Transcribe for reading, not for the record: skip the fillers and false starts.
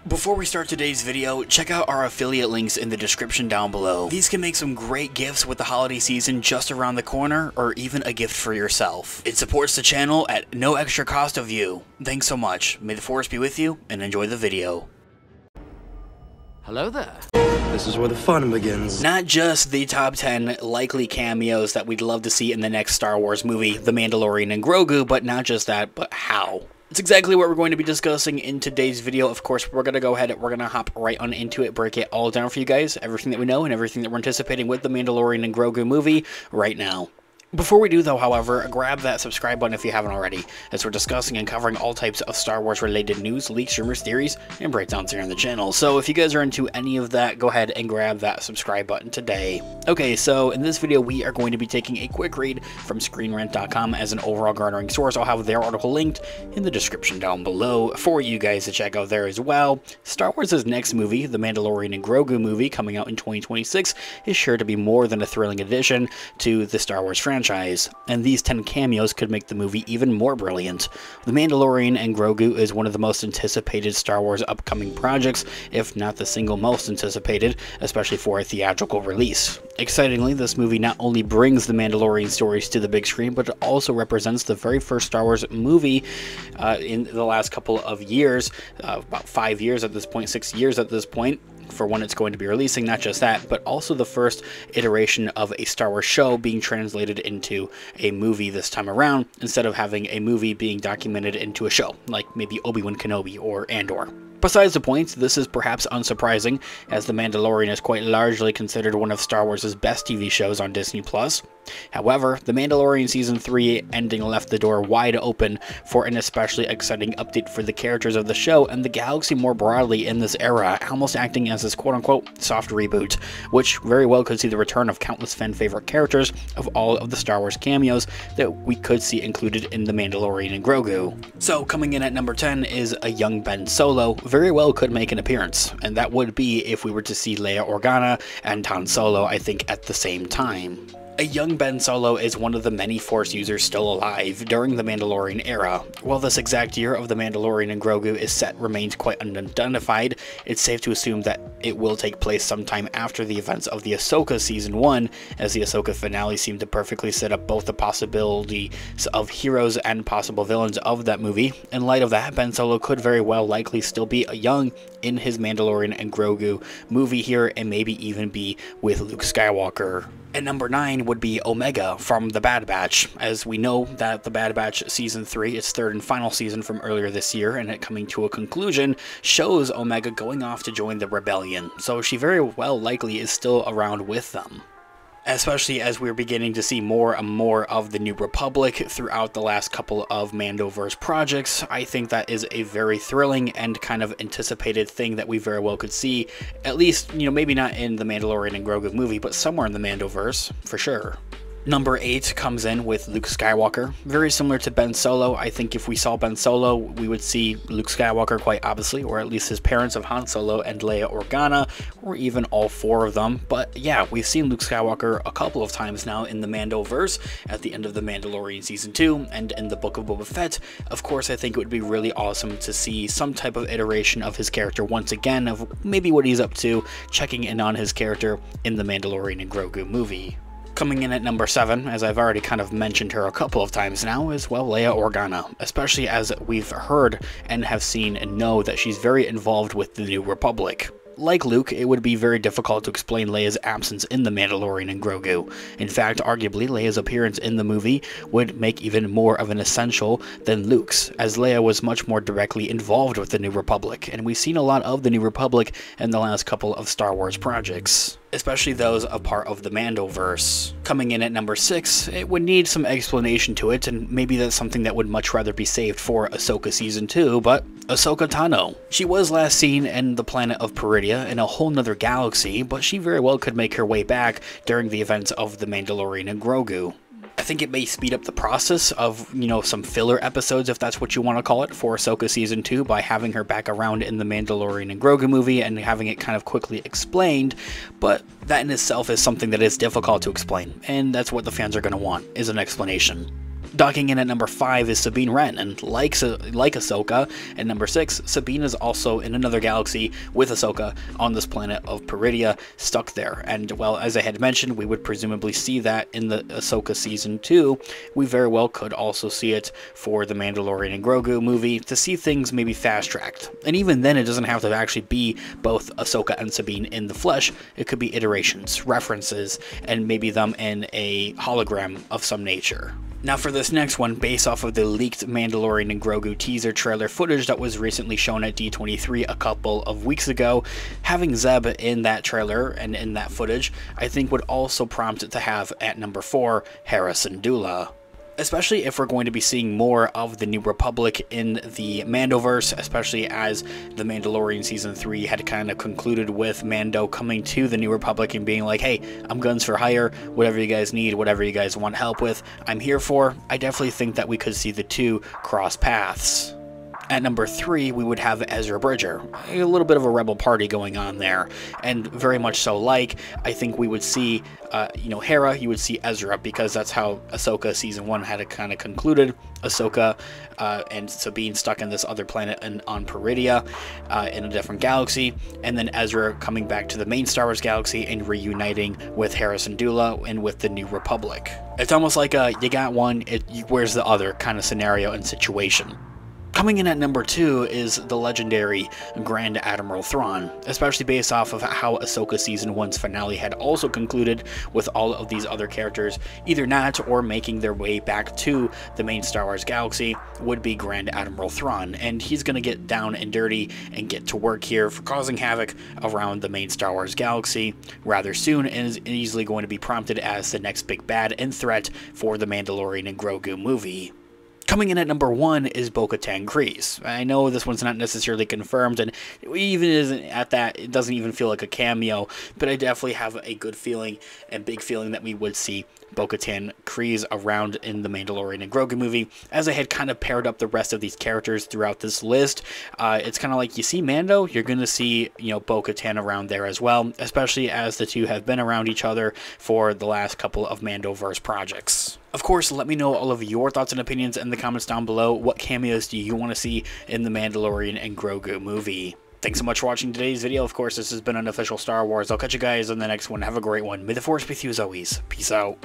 Before we start today's video, check out our affiliate links in the description down below. These can make some great gifts with the holiday season just around the corner, or even a gift for yourself. It supports the channel at no extra cost of you. Thanks so much. May the force be with you, and enjoy the video. Hello there. This is where the fun begins. Not just the top 10 likely cameos that we'd love to see in the next Star Wars movie, The Mandalorian and Grogu, but not just that, but how. It's exactly what we're going to be discussing in today's video. Of course, we're going to go ahead and we're going to hop right on into it, break it all down for you guys, everything that we know and everything that we're anticipating with the Mandalorian and Grogu movie right now. Before we do though, however, grab that subscribe button if you haven't already, as we're discussing and covering all types of Star Wars related news, leaks, rumors, theories, and breakdowns here on the channel. So if you guys are into any of that, go ahead and grab that subscribe button today. Okay, so in this video we are going to be taking a quick read from ScreenRant.com as an overall garnering source. I'll have their article linked in the description down below for you guys to check out there as well. Star Wars' next movie, The Mandalorian and Grogu movie, coming out in 2026, is sure to be more than a thrilling addition to the Star Wars franchise. And these 10 cameos could make the movie even more brilliant. The Mandalorian and Grogu is one of the most anticipated Star Wars upcoming projects, if not the single most anticipated, especially for a theatrical release. Excitingly, this movie not only brings the Mandalorian stories to the big screen, but it also represents the very first Star Wars movie in the last couple of years, about 5 years at this point, 6 years at this point, for when it's going to be releasing. Not just that, but also the first iteration of a Star Wars show being translated into a movie this time around, instead of having a movie being documented into a show, like maybe Obi-Wan Kenobi or Andor. Besides the point, this is perhaps unsurprising, as The Mandalorian is quite largely considered one of Star Wars' best TV shows on Disney+. However, The Mandalorian Season 3 ending left the door wide open for an especially exciting update for the characters of the show and the galaxy more broadly in this era, almost acting as this quote-unquote soft reboot, which very well could see the return of countless fan-favorite characters of all of the Star Wars cameos that we could see included in The Mandalorian and Grogu. So, coming in at number 10 is a young Ben Solo, very well could make an appearance, and that would be if we were to see Leia Organa and Han Solo, I think, at the same time. A young Ben Solo is one of the many Force users still alive during the Mandalorian era. While this exact year of the Mandalorian and Grogu is set remains quite unidentified, it's safe to assume that it will take place sometime after the events of the Ahsoka Season 1, as the Ahsoka finale seemed to perfectly set up both the possibilities of heroes and possible villains of that movie. In light of that, Ben Solo could very well likely still be young in his Mandalorian and Grogu movie here, and maybe even be with Luke Skywalker. At number 9 would be Omega from The Bad Batch, as we know that The Bad Batch Season 3, its third and final season from earlier this year, and it coming to a conclusion, shows Omega going off to join the Rebellion, so she very well likely is still around with them. Especially as we're beginning to see more and more of the New Republic throughout the last couple of Mandoverse projects, I think that is a very thrilling and kind of anticipated thing that we very well could see, at least, you know, maybe not in the Mandalorian and Grogu movie, but somewhere in the Mandoverse, for sure. Number 8 comes in with Luke Skywalker. Very similar to Ben Solo. I think if we saw Ben Solo, we would see Luke Skywalker quite obviously, or at least his parents of Han Solo and Leia Organa, or even all 4 of them. But yeah, we've seen Luke Skywalker a couple of times now in the Mandoverse, at the end of The Mandalorian Season 2, and in the Book of Boba Fett. Of course, I think it would be really awesome to see some type of iteration of his character once again, of maybe what he's up to, checking in on his character in the Mandalorian and Grogu movie. Coming in at number 7, as I've already kind of mentioned her a couple of times now, is, well, Leia Organa, especially as we've heard and have seen and know that she's very involved with the New Republic. Like Luke, it would be very difficult to explain Leia's absence in The Mandalorian and Grogu. In fact, arguably, Leia's appearance in the movie would make even more of an essential than Luke's, as Leia was much more directly involved with the New Republic, and we've seen a lot of the New Republic in the last couple of Star Wars projects, especially those a part of the Mandoverse. Coming in at number 6, it would need some explanation to it, and maybe that's something that would much rather be saved for Ahsoka Season 2, but Ahsoka Tano. She was last seen in the planet of Peridia in a whole nother galaxy, but she very well could make her way back during the events of The Mandalorian and Grogu. I think it may speed up the process of, you know, some filler episodes, if that's what you want to call it, for Ahsoka Season 2 by having her back around in the Mandalorian and Grogu movie and having it kind of quickly explained, but that in itself is something that is difficult to explain, and that's what the fans are going to want, is an explanation. Docking in at number 5 is Sabine Wren, and like Ahsoka, at number 6, Sabine is also in another galaxy with Ahsoka on this planet of Peridia, stuck there. And, well, as I had mentioned, we would presumably see that in the Ahsoka Season 2. We very well could also see it for the Mandalorian and Grogu movie, to see things maybe fast-tracked. And even then, it doesn't have to actually be both Ahsoka and Sabine in the flesh. It could be iterations, references, and maybe them in a hologram of some nature. Now for this next one, based off of the leaked Mandalorian and Grogu teaser trailer footage that was recently shown at D23 a couple of weeks ago, having Zeb in that trailer and in that footage, I think would also prompt it to have at number 4, Hera Syndulla. Especially if we're going to be seeing more of the New Republic in the Mandoverse, especially as the Mandalorian Season 3 had kind of concluded with Mando coming to the New Republic and being like, hey, I'm guns for hire, whatever you guys need, whatever you guys want help with, I'm here for. I definitely think that we could see the two cross paths. At number 3, we would have Ezra Bridger, a little bit of a rebel party going on there, and very much so like, I think we would see, Hera, you would see Ezra, because that's how Ahsoka Season 1 had kind of concluded. Ahsoka and Sabine stuck in this other planet on Peridia, in a different galaxy, and then Ezra coming back to the main Star Wars galaxy and reuniting with Hera Syndulla and with the New Republic. It's almost like a, you got one, where's the other kind of scenario and situation. Coming in at number 2 is the legendary Grand Admiral Thrawn, especially based off of how Ahsoka Season 1's finale had also concluded, with all of these other characters either not or making their way back to the main Star Wars galaxy, would be Grand Admiral Thrawn, and he's going to get down and dirty and get to work here for causing havoc around the main Star Wars galaxy rather soon, and is easily going to be prompted as the next big bad and threat for the Mandalorian and Grogu movie. Coming in at number 1 is Bo-Katan Kryze. I know this one's not necessarily confirmed, and even isn't at that, it doesn't even feel like a cameo, but I definitely have a good feeling and big feeling that we would see Bo-Katan Kryze around in the Mandalorian and Grogu movie. As I had kind of paired up the rest of these characters throughout this list, it's kind of like, you see Mando, you're going to see, Bo-Katan around there as well, especially as the two have been around each other for the last couple of Mandoverse projects. Of course, let me know all of your thoughts and opinions in the comments down below. What cameos do you want to see in the Mandalorian and Grogu movie? Thanks so much for watching today's video. Of course, this has been Unofficial Star Wars. I'll catch you guys on the next one. Have a great one. May the Force be with you as always. Peace out.